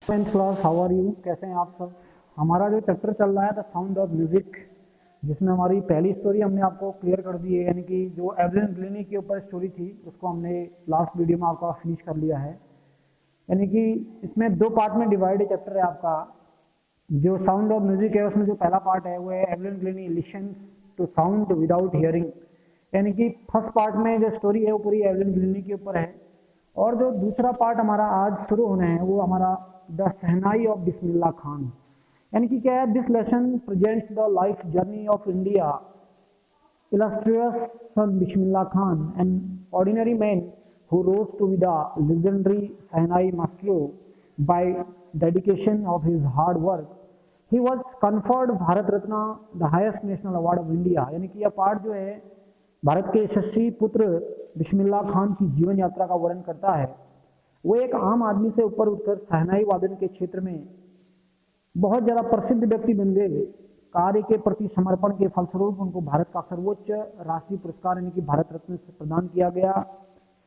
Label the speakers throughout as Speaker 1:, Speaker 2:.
Speaker 1: Tenth class, how are you? कैसे हैं आप सब? हमारा जो चैप्टर चल रहा है द साउंड ऑफ म्यूजिक, जिसमें हमारी पहली स्टोरी हमने आपको क्लियर कर दी है, यानी कि जो एवलिन ग्लिनी के ऊपर स्टोरी थी उसको हमने लास्ट वीडियो में आपका फिनिश कर लिया है। यानी कि इसमें दो पार्ट में डिवाइड चैप्टर है आपका। जो साउंड ऑफ म्यूजिक है उसमें जो पहला पार्ट है वो है Evelyn Glennie listens to sound without hearing. यानी कि फर्स्ट पार्ट में जो स्टोरी है वो पूरी एवलिन ग्लिनी के ऊपर है। और जो दूसरा पार्ट हमारा आज शुरू होना है वो हमारा the shehnai of Bismillah Khan. यानी कि क्या है, this lesson presents the life journey of India illustrious son Bismillah Khan, an ordinary man who rose to be the legendary Sahnai maestro by dedication of his hard work. He was conferred Bharat Ratna, the highest national award of India. यानी कि यह part जो है भारत के यशस्वी पुत्र बिस्मिल्लाह खान की जीवन यात्रा का वर्णन करता है। वो एक आम आदमी से ऊपर उठकर शहनाई वादन के क्षेत्र में बहुत ज़्यादा प्रसिद्ध व्यक्ति बन गए। कार्य के प्रति समर्पण के फलस्वरूप उनको भारत का सर्वोच्च राष्ट्रीय पुरस्कार यानी कि भारत रत्न से प्रदान किया गया।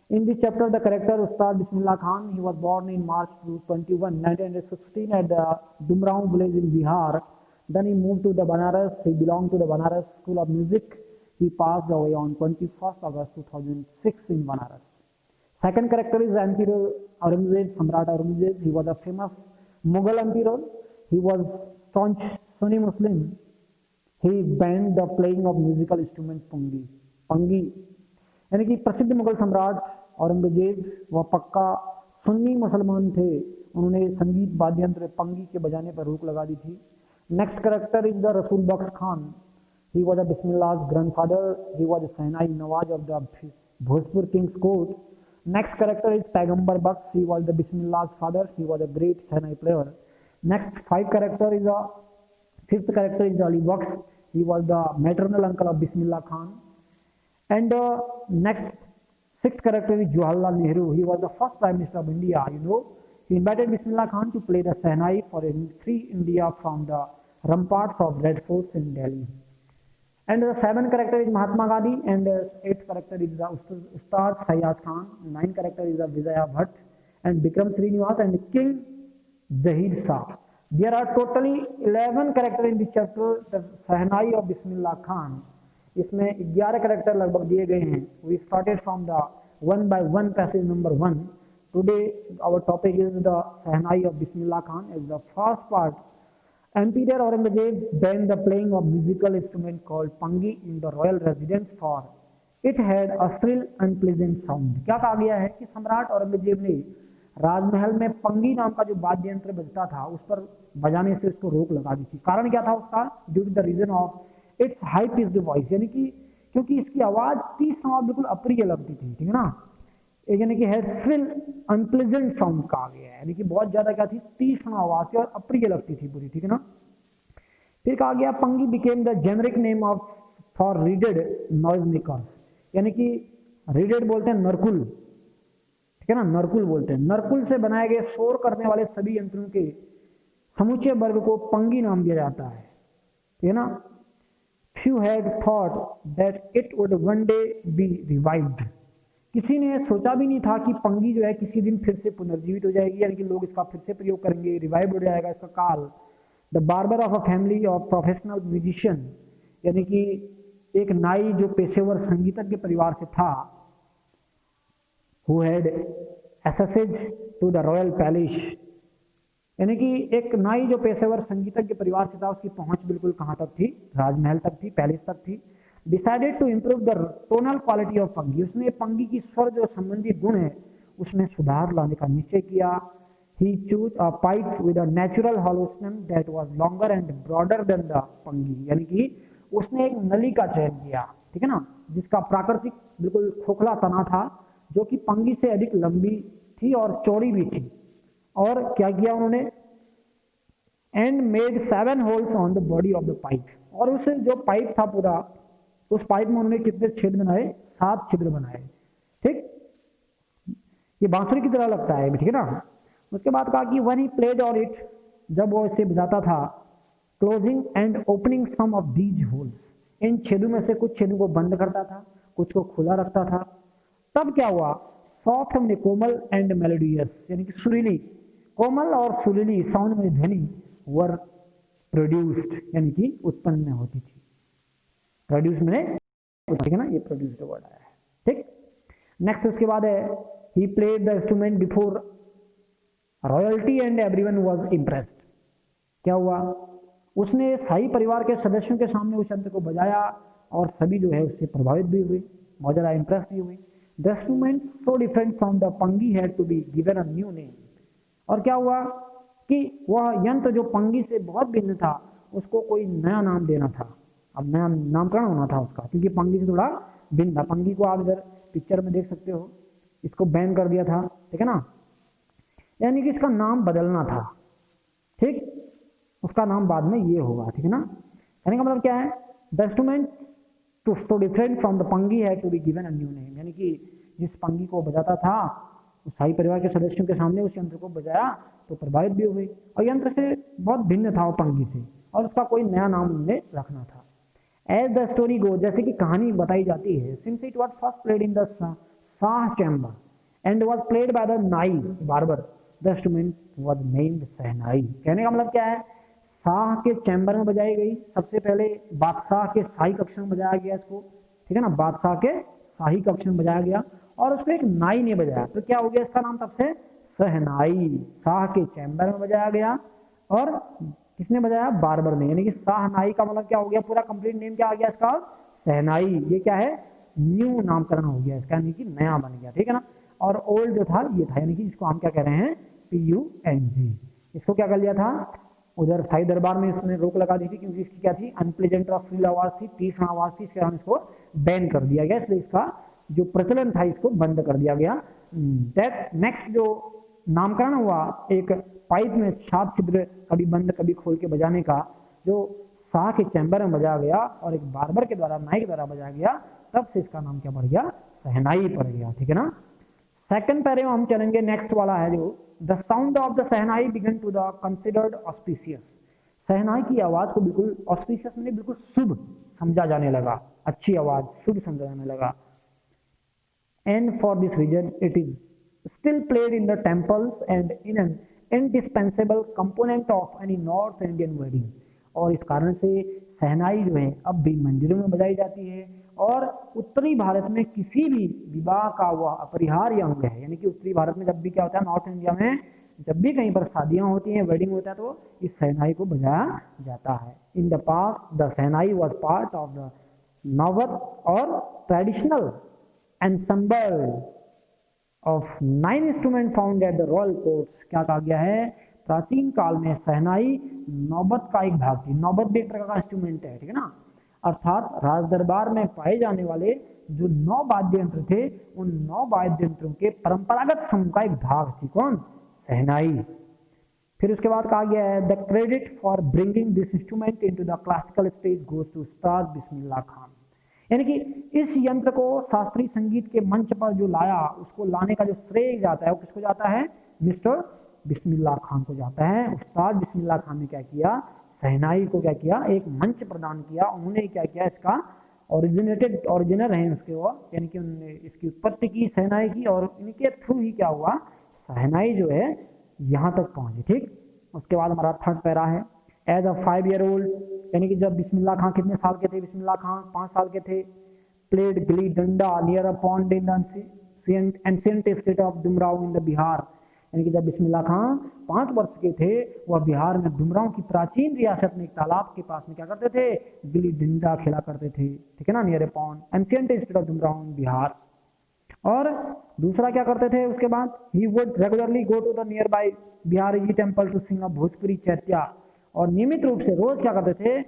Speaker 1: In this chapter the character Ustad Bismillah Khan, he was born in March 21, 1916 at the Dumraon village in Bihar. Then he moved to the Banaras. He belonged to the Banaras School of Music. He passed away on 21st August 2006 in Banaras. Second character is Emperor Aurangzeb, Samrat Aurangzeb. He was a famous Mughal emperor. He was staunch Sunni Muslim. He banned the playing of musical instrument Pangi यानी कि प्रसिद्ध मुगल सम्राट औरंगजेब वह पक्का सुन्नी मुसलमान थे। उन्होंने संगीत वाद्य यंत्र पंगी के बजाने पर रोक लगा दी थी। Next character is the Rasool Bakhsh Khan. He was a बिस्मिल्लाह's grandfather. He was a Sahnai Nawaz of the Bhojpur King's court. Next character is Paigambar Baksh. He was the Bismillah's father. He was a great Sahnai player. Next fifth character is Ali Baksh. He was the maternal uncle of Bismillah Khan. And next sixth character is Jawaharlal Nehru. He was the first Prime Minister of India. He invited Bismillah Khan to play the Sahnai for free India from the ramparts of Red Fort in Delhi. And the seventh character is Mahatma Gandhi. And eighth character is the Ustad Sayyad Khan. Ninth character is the Vijaya Bhatt and Bikram Srinivas and King Zahir Shah. There are totally 11 characters in this chapter, the Sahnai of Bismillah Khan. इसमें 11 character लगभग दिए गए हैं। We started from the one by one passage number 1. Today our topic is the Sahnai of Bismillah Khan. As the first part, Emperor Aurangzeb banned the playing of musical instrument called pangi in the royal residence for it had a shrill unpleasant sound. क्या कहा गया है कि सम्राट औरंगजेब ने राजमहल में पंगी नाम का जो वाद्य यंत्र बजता था उस पर बजाने से उसको रोक लगा दी थी। कारण क्या था उसका? Due to the reason of its high pitched voice, यानी कि क्योंकि इसकी आवाज तीसरा और बिल्कुल अप्रिय लगती थी। ठीक है ना, यानी कि है श्रिल अनप्लेजेंट साउंड कहा गया है, यानी कि बहुत ज्यादा क्या थी, तीसरा आवाज थी और अप्रिय लगती थी पूरी। ठीक है ना। फिर कहा गया Pangi became the generic name of for readed noise makers, यानी कि रीडेड बोलते हैं नरकुल। ठीक है ना, नरकुल बोलते हैं। नरकुल से बनाए गए शोर करने वाले सभी यंत्रों के समूचे वर्ग को पंगी नाम दिया जाता है। ठीक है ना। Few had thought that it would one day be revived. किसी ने सोचा भी नहीं था कि पंगी जो है किसी दिन फिर से पुनर्जीवित हो जाएगी, यानी कि लोग इसका फिर से प्रयोग करेंगे, रिवाइव हो जाएगा इसका काल। The barber of a family of professional musician, यानी कि एक नाई जो पेशेवर संगीतज्ञ परिवार से था, who had access to the royal palace, यानी कि एक नाई जो पेशेवर संगीतज्ञ परिवार से था उसकी पहुंच बिल्कुल कहां तक थी? राजमहल तक थी, पैलेस तक थी। Decided to improve the tonal quality of pungi, उसने पंगी की स्वर जो संबंधी गुण है उसमें सुधार लाने का निश्चय किया। He chose a pipe with a natural hollow stem that was longer and broader than the pungi, यानी कि उसने एक नली का चयन किया। ठीक है ना, जिसका प्राकृतिक बिल्कुल खोखला तना था, जो कि पंगी से अधिक लंबी थी और चौड़ी भी थी। और क्या किया उन्होंने? And made 7 holes on the body of the pipe, और उस जो पाइप था पूरा, उस पाइप में उन्होंने कितने छेद बनाए? 7 छिद्र बनाए। ठीक, ये बांसुरी की तरह लगता है, ठीक है ना। उसके बाद कहा कि when he played on it, जब वो इसे बजाता था, closing and opening some of these holes, इन छेदों में से कुछ छेदों को बंद करता था, कुछ को खुला रखता था। तब क्या हुआ? सॉफ्ट हमने कोमल एंड मेलोडियस, यानी कि सुरीली कोमल और सुरीली साउंड में ध्वनि वर प्रोड्यूस्ड, यानी कि उत्पन्न होती थी। प्रोड्यूस में, ठीक है ना, ये प्रोड्यूस्ड वर्ड आया है। ठीक, नेक्स्ट उसके बाद है he played the instrument before royalty and everyone was impressed. क्या हुआ, उसने शाही परिवार के सदस्यों के सामने उस यंत्र को बजाया और सभी जो है उससे प्रभावित भी हुए, बहुत ज़्यादा इम्प्रेस भी हुए। The instrument so different from the pungi had to be given a new name. और क्या हुआ कि वह यंत्र जो पंगी से बहुत भिन्न था उसको कोई नया नाम देना था। अब नया नामकरण होना था उसका, क्योंकि पंगी से थोड़ा भिन्न था। पंगी को आप इधर पिक्चर में देख सकते हो, इसको बैन कर दिया था, ठीक है ना, यानी कि इसका नाम बदलना था। ठीक, उसका नाम बाद में ये होगा, ठीक है ना। कहने का मतलब क्या है, the instrument too different from the pungi had to be given a new name, यानी कि जिस पंगी को बजाता था उस शाही परिवार के सदस्यों के सामने उस यंत्र को बजाया तो प्रभावित भी हुए, और यंत्र से बहुत भिन्न था वो पंगी से, और उसका कोई नया नाम उन्हें रखना था। एज द स्टोरी गो, जैसे कि कहानी बताई जाती है, since it was first played in the Shah chamber and was played by the nai barber, the instrument was named shehnai. कहने का मतलब क्या है, शाह के चैम्बर में बजाई गई, सबसे पहले बादशाह के शाही कक्ष में बजाया गया इसको, ठीक है ना, बादशाह के शाही कक्ष में बजाया गया और उसको एक नाई ने बजाया, तो क्या हो गया इसका नाम तब से शहनाई। शाह के चैम्बर में बजाया गया और किसने बजाया, बार्बर ने, यानी कि शाहनाई का मतलब क्या हो गया, पूरा कंप्लीट नेम क्या आ गया इसका, शहनाई। ये क्या है, न्यू नामकरण हो गया इसका, यानी कि नया बन गया, ठीक है ना। और ओल्ड जो था ये था, यानी कि इसको हम क्या कह रहे हैं, PUNG। इसको क्या कर लिया था, उधर शाही दरबार में इसने रोक लगा दी थी, क्योंकि इसकी क्या थी, अनप्लेजेंट और फ्रील आवाज थी, तीक्ष्ण आवाज थी, इसके कारण इसको बैन कर दिया गया, इसलिए इसका जो प्रचलन था इसको बंद कर दिया गया। नेक्स्ट जो नामकरण हुआ एक पाइप में 7 छिद्र कभी बंद कभी खोल के बजाने का, जो शाह के चैम्बर में बजाया गया और एक बार्बर के द्वारा, नाई के द्वारा बजाया गया, तब से इसका नाम क्या पड़ गया, शहनाई पड़ गया, ठीक है ना। सेकंड पैरे में हम चलेंगे, नेक्स्ट वाला है जो the sound of the shehnai began to the considered auspicious. Shehnai की आवाज को बिल्कुल ऑस्पिशियस में बिल्कुल शुभ समझा जाने लगा, अच्छी आवाज शुभ समझा जाने लगा। And for this reason it is still played in the temples and in an indispensable component of any North Indian wedding. और इस कारण से शहनाई जो है अब भी मंदिरों में बजाई जाती है और उत्तरी भारत में किसी भी विवाह का वह अपरिहार्य अंग है, यानी कि उत्तरी भारत में जब भी क्या होता है, नॉर्थ इंडिया में जब भी कहीं पर शादियां होती हैं, वेडिंग होता है, तो इस शहनाई को बजाया जाता है। In the past the shehnai was part of the नौबत और traditional ensemble of 9 instrument found at the royal courts. क्या कहा गया है, प्राचीन काल में शहनाई नौबत का एक भाग थी। नौबत भी एक प्रकार का इंस्ट्रूमेंट है, ठीक है ना, अर्थात राज दरबार में पाए जाने वाले जो 9 वाद्य यंत्र थे, उन 9 वाद्य यंत्रों के परंपरागत समूह का एक भाग थी कौन, शहनाई। फिर उसके बाद कहा गया है the credit for bringing this instrument into the classical stage goes to Ustad Bismillah Khan. यानी कि इस यंत्र को शास्त्रीय संगीत के मंच पर जो लाया, उसको लाने का जो श्रेय जाता है वो किसको जाता है, मिस्टर बिस्मिल्लाह खान को जाता है। उस्ताद बिस्मिल्लाह खान ने क्या किया, शहनाई को क्या किया, एक मंच प्रदान किया। उन्होंने क्या किया, इसका ओरिजिनल है उसके वो, यानी कि उन्होंने इसकी उत्पत्ति की शहनाई की, और इनके थ्रू ही क्या हुआ, शहनाई जो है यहाँ तक पहुंची। ठीक, उसके बाद हमारा थर्ड पैरा है एज अ 5 ईयर ओल्ड, यानी कि जब बिस्मिल्लाह खान कितने साल के थे, बिस्मिल्लाह खान 5 साल के थे। Played gilli danda near a pond in the ancient state of Dumraon in the Bihar. यानी कि जब बिस्मिल्लाह खान 5 वर्ष के थे, वह बिहार में डुमराव की प्राचीन रियासत में एक तालाब के पास में क्या करते थे, गिली डंडा खेला करते थे, ठीक है ना, near a pond ancient state of Dumraon in Bihar. और दूसरा क्या करते थे उसके बाद, he would regularly go to the nearby Bihari ji temple to sing a Bhojpuri chaita. और नियमित रूप से रोज क्या करते थे,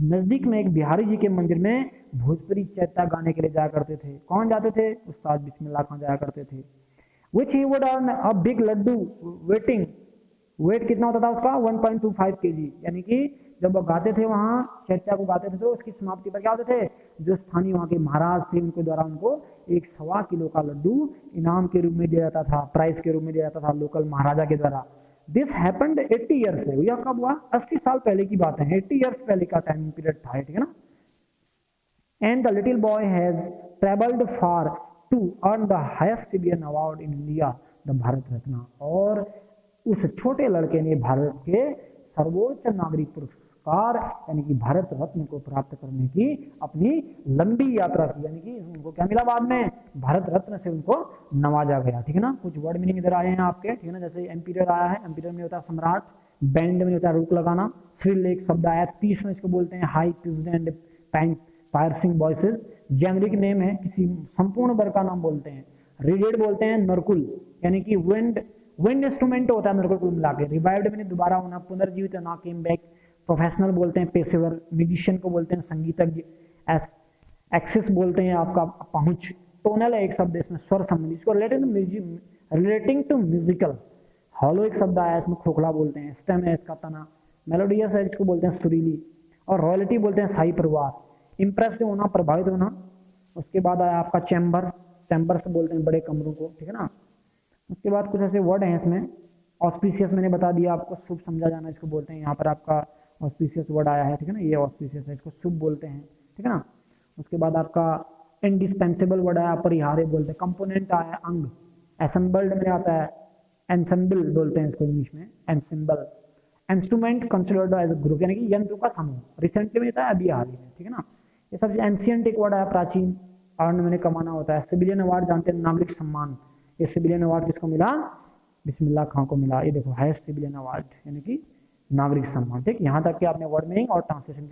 Speaker 1: नजदीक में एक बिहारी जी के मंदिर में भोजपुरी चैत्या गाने के लिए जाया करते थे। कौन जाते थे, उस्ताद बिस्मिल्लाह खान जाया करते थे। Which he would earn a big laddu weight कितना होता था उसका, 1.25 kg। यानी कि जब वो गाते थे वहाँ चैत्या को गाते थे, तो उसकी समाप्ति पर क्या होते थे, जो स्थानीय वहाँ के महाराज थे उनके द्वारा उनको 1.25 किलो का लड्डू इनाम के रूप में दिया जाता था, प्राइज के रूप में दिया जाता था लोकल महाराजा के द्वारा। दिस हैपेंड 80 ईयर्स है, यह कब हुआ, 80 साल पहले की बात है, 80 ईयर्स पहले का टाइम पीरियड था, ठीक है ना। And the little boy has travelled far to earn the highest civilian award in India, the Bharat Ratna. और उस छोटे लड़के ने भारत के सर्वोच्च नागरिक पुरस्कार यानी कि भारत रत्न को प्राप्त करने की अपनी लंबी यात्रा की, यानी कि उनको क्या मिला बाद में, भारत रत्न से उनको नवाजा गया। ठीक है ना, कुछ वर्ड मीनिंग इधर आए हैं आपके। ठीक है ना, जैसे एम्पीरियर आया है, एम्पीरियर में होता है सम्राट, बैंड में होता है रोक लगाना, श्रिल एक शब्द आया, पीस में इसको बोलते हैं high pitched and piercing voices, generic name है, किसी संपूर्ण वर्ग का नाम बोलते हैं। रिडेड बोलते हैं नरकुल, यानी कि विंड इंस्ट्रूमेंट होता है नरकुल मिला के। रिवाइव्ड मैंने दोबारा होना, पुनर्जीवित होना, केम बैक। प्रोफेशनल बोलते हैं पेशेवर, म्यूजिशियन को बोलते हैं संगीतज्ञ, एक्सेस बोलते हैं आपका पहुंच। टोनल है एक शब्द इसमें स्वर संबंधी, इसको रिलेटिंग टू म्यूजिकल। हॉलो एक शब्द आया इसमें, खोखला बोलते हैं। स्टेम है इसका तना। मेलोडियस है, इसको बोलते हैं सुरीली। और रॉयल्टी बोलते हैं शाही परिवार। इंप्रेस्ड होना, प्रभावित होना। उसके बाद आया आपका चैम्बर, चैम्बर से बोलते हैं बड़े कमरों को। ठीक है ना, उसके बाद कुछ ऐसे वर्ड हैं इसमें। ऑस्पिशियस मैंने बता दिया आपको, शुभ समझा जाना इसको बोलते हैं। यहाँ पर आपका ऑस्पिशियस वर्ड आया है। ठीक है ना, ये ऑस्पिशियस है, इसको शुभ बोलते हैं। ठीक है ना, उसके बाद आपका इंडिस्पेंसेबल वर्ड आया, अपरिहार्य बोलते हैं। कंपोनेंट आया अंग। असेंबल्ड में आता है एंसेंबल बोलते हैं इसको इंग्लिश में, ensemble. Instrument considered as a group, यानी कि यंत्रों का समूह। रिसेंटली में था, अभी हाल ही में। ठीक है ना, ये सबसे एंशियंट एक वर्ड आया, प्राचीन। अर्न मैंने कमाना होता है। सिविलियन अवार्ड जानते हैं, नागरिक सम्मान। ये सिविलियन अवार्ड किसको मिला, बिस्मिल्लाह खां को मिला। ये देखो हाईएस्ट सिविलियन अवार्ड यानी कि नागरिक सम्मान। ठीक, यहाँ तक कि आपने वर्ड मीनिंग और ट्रांसलेशन